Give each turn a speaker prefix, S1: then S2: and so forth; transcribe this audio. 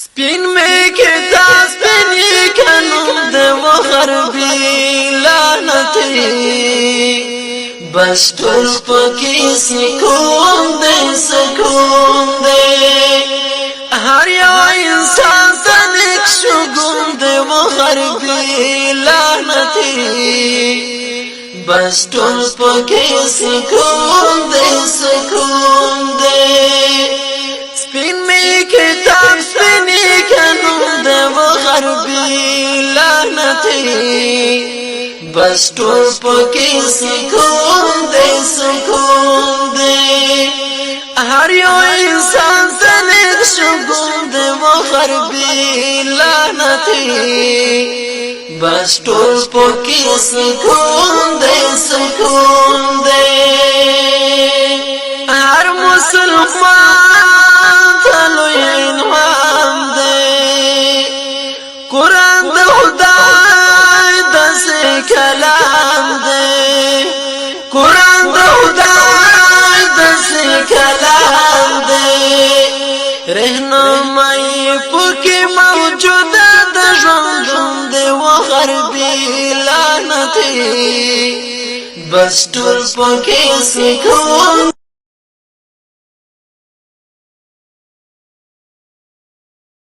S1: سپین میں کتا سپینی کنم دے و غربی لعنتی بس ټول پکی سکون دے هر یو انسان تنک شگون دے و غربی لعنتی بس ټول پکی سکون دے سپین میں کتاب سپینی کنم دے و غربی لعنتی بس ټول پکی سکون دے هر یو انسان تنک شگون دے و غربی لعنتی بس ټول پکی سکون دے هر مسلمان تلو انعام دے قرآن دا خدای دا سے کلام دے قرآن دا خدای دا سے کلام دے رہنمائی پکی موجود دا ژوندون دے و غربی لعنتی بس ټول پکی سکون